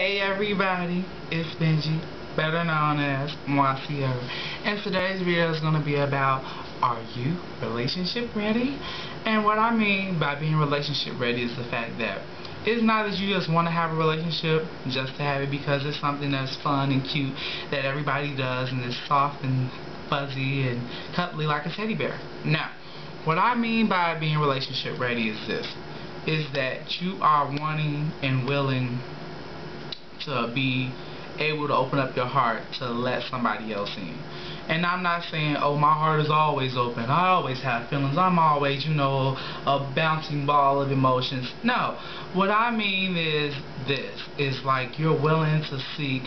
Hey everybody, it's Benji, better known as Moiciara, and today's video is going to be about, are you relationship ready? And what I mean by being relationship ready is the fact that it's not that you just want to have a relationship just to have it because it's something that's fun and cute that everybody does and it's soft and fuzzy and cuddly like a teddy bear. Now, what I mean by being relationship ready is this, is that you are wanting and willing to be able to open up your heart to let somebody else in. And I'm not saying, oh, my heart is always open, I always have feelings, I'm always, a bouncing ball of emotions. No, what I mean is this, is like you're willing to seek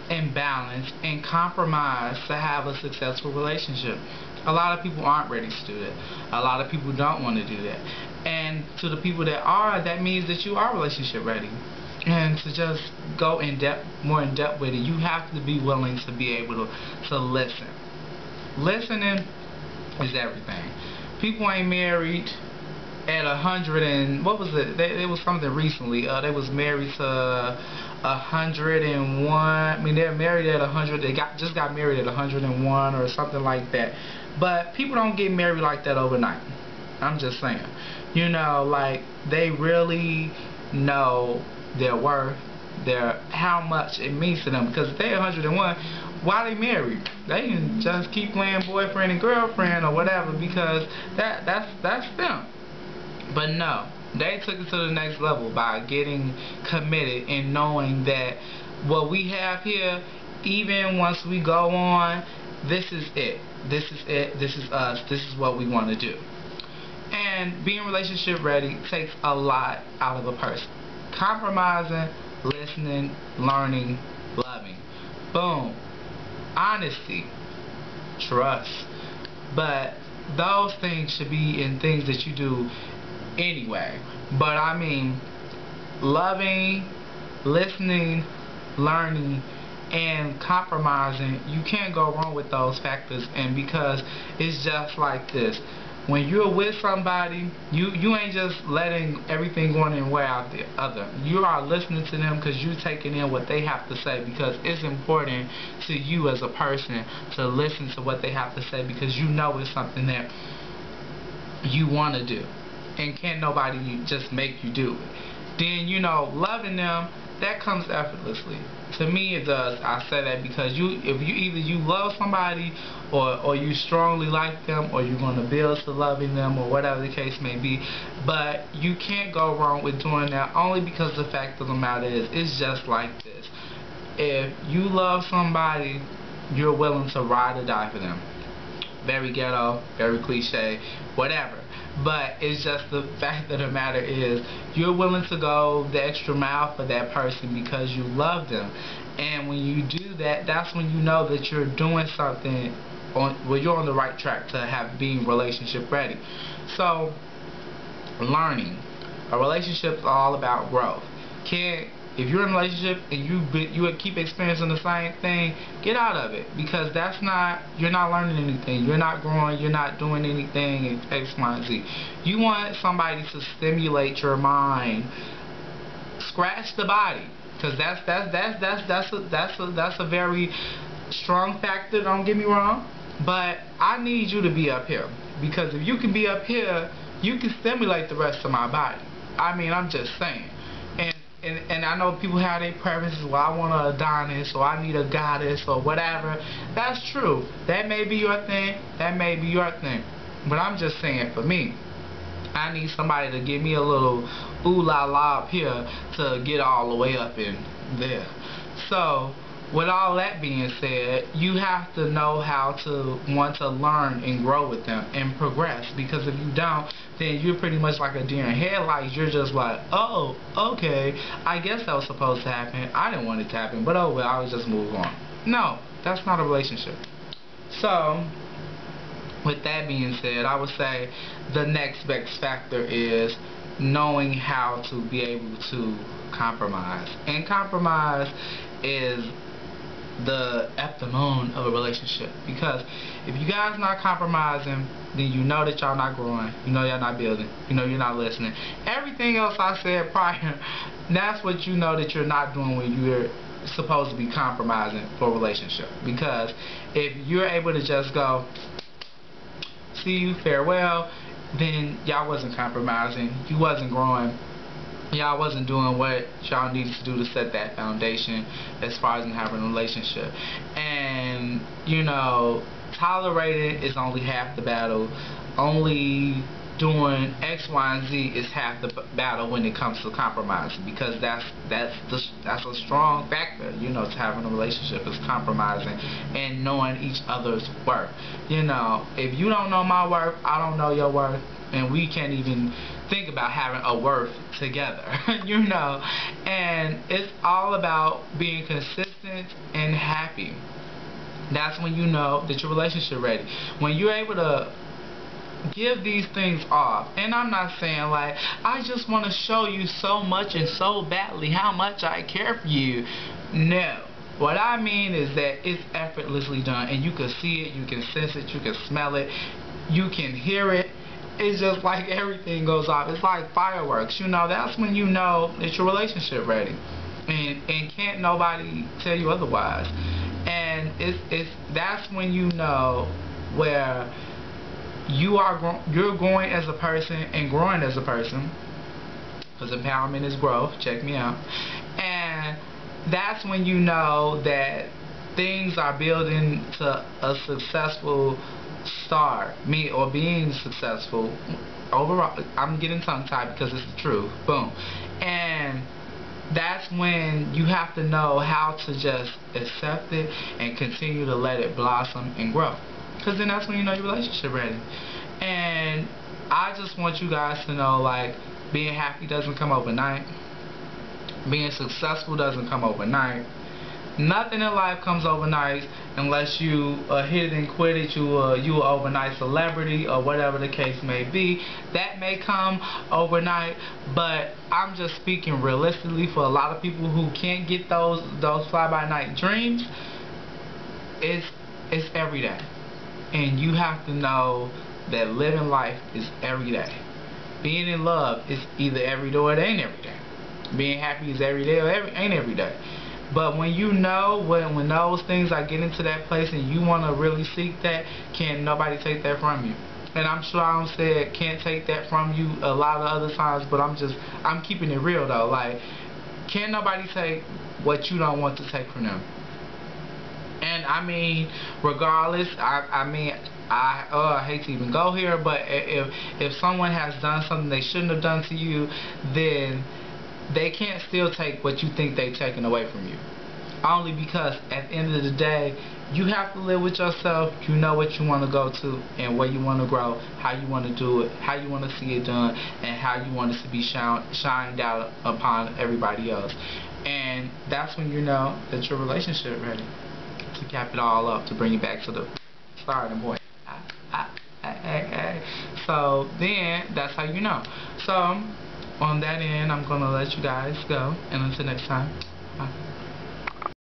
and balance and compromise to have a successful relationship. A lot of people aren't ready to do that. A lot of people don't want to do that. And to the people that are, that means that you are relationship ready. And to just go more in depth with it, you have to be willing to be able to listen. Listening is everything. People ain't married at 100 and what was it? It was something recently. They was married to 101. I mean, they're married at 100. They just got married at 101 or something like that. But people don't get married like that overnight. I'm just saying. Like they really know their worth, how much it means to them. Because if they're 101, why they married? They can just keep playing boyfriend and girlfriend or whatever because that's them. But no, they took it to the next level by getting committed and knowing that what we have here, even once we go on, this is it. This is it. This is us. This is what we want to do. And being relationship ready takes a lot out of a person. Compromising, listening, learning, loving. Boom. Honesty. Trust. But those things should be in things that you do anyway. But I mean, loving, listening, learning, and compromising, you can't go wrong with those factors. And because it's just like this, when you're with somebody, you ain't just letting everything go in way out the other. You are listening to them because you're taking in what they have to say, because it's important to you as a person to listen to what they have to say, because you know it's something that you want to do and can't nobody just make you do it. Then loving them, that comes effortlessly. To me it does. I say that because if you love somebody or you strongly like them, or you're going to build to loving them, or whatever the case may be, but you can't go wrong with doing that, only because the fact of the matter is, it's just like this. If you love somebody, you're willing to ride or die for them. Very ghetto, very cliche, whatever. But it's just the fact of the matter is, you're willing to go the extra mile for that person because you love them. And when you do that, that's when you know that you're doing something you're on the right track to being relationship ready. So, learning. A relationship is all about growth. If you're in a relationship and you keep experiencing the same thing, get out of it, because you're not learning anything, you're not growing, you're not doing anything in X, Y, and Z. You want somebody to stimulate your mind, scratch the body, because that's a very strong factor. Don't get me wrong, but I need you to be up here, because if you can be up here, you can stimulate the rest of my body. I mean, I'm just saying. And I know people have their preferences. Well, I want an Adonis, or I need a goddess, or whatever. That's true. That may be your thing. That may be your thing. But I'm just saying, for me, I need somebody to give me a little ooh la la up here to get all the way up in there. So, with all that being said, you have to know how to want to learn and grow with them and progress, because if you don't, then you're pretty much like a deer in headlights. You're just like, oh, okay, I guess that was supposed to happen. I didn't want it to happen, but oh well, I'll just move on. No, that's not a relationship. So, with that being said, I would say the next best factor is knowing how to be able to compromise. And compromise is the afternoon of a relationship. Because if you guys not compromising, then you know that y'all not growing, you know y'all not building, you know you're not listening. Everything else I said prior, that's what you know that you're not doing when you're supposed to be compromising for a relationship. Because if you're able to just go, see you, farewell, then y'all wasn't compromising, you wasn't growing, y'all wasn't doing what y'all needed to do to set that foundation as far as in having a relationship. And you know, tolerating is only half the battle. Only doing X, Y, and Z is half the battle when it comes to compromising, because that's a strong factor, you know, to having a relationship, is compromising and knowing each other's worth. You know, if you don't know my worth, I don't know your worth, and we can't even think about having a worth together. You know, and it's all about being consistent and happy. That's when you know that your relationship ready. When you're able to give these things off. And I'm not saying like, I just want to show you so much and so badly how much I care for you. No. What I mean is that it's effortlessly done, and you can see it, you can sense it, you can smell it, you can hear it. It's just like everything goes off. It's like fireworks. You know, that's when you know that your relationship ready. And can't nobody tell you otherwise. And that's when you know where you're growing as a person and growing as a person, because empowerment is growth. Check me out. And that's when you know that things are building to a successful start, or being successful overall. I'm getting tongue-tied because it's the truth. Boom. And that's when you have to know how to just accept it and continue to let it blossom and grow. Because then that's when you know your relationship ready. And I just want you guys to know, like, being happy doesn't come overnight. Being successful doesn't come overnight. Nothing in life comes overnight unless you hit it and quit it. You an overnight celebrity or whatever the case may be. That may come overnight, but I'm just speaking realistically for a lot of people who can't get those fly-by-night dreams. It's every day. And you have to know that living life is every day. Being in love is either every day or it ain't every day. Being happy is every day or ain't every day. But when you know, when those things are getting to that place and you want to really seek that, can't nobody take that from you. And I'm sure I don't say it, can't take that from you a lot of other times, but I'm keeping it real though. Like, can't nobody take what you don't want to take from them. And I mean, regardless, I hate to even go here, but if someone has done something they shouldn't have done to you, then they can't still take what you think they've taken away from you. Only because at the end of the day, you have to live with yourself. You know what you want to go to and where you want to grow, how you want to do it, how you want to see it done, and how you want it to be shined out upon everybody else. And that's when you know that your relationship ready. To cap it all up, to bring it back to the starting point. So then that's how you know. So on that end, I'm gonna let you guys go, and until next time, bye.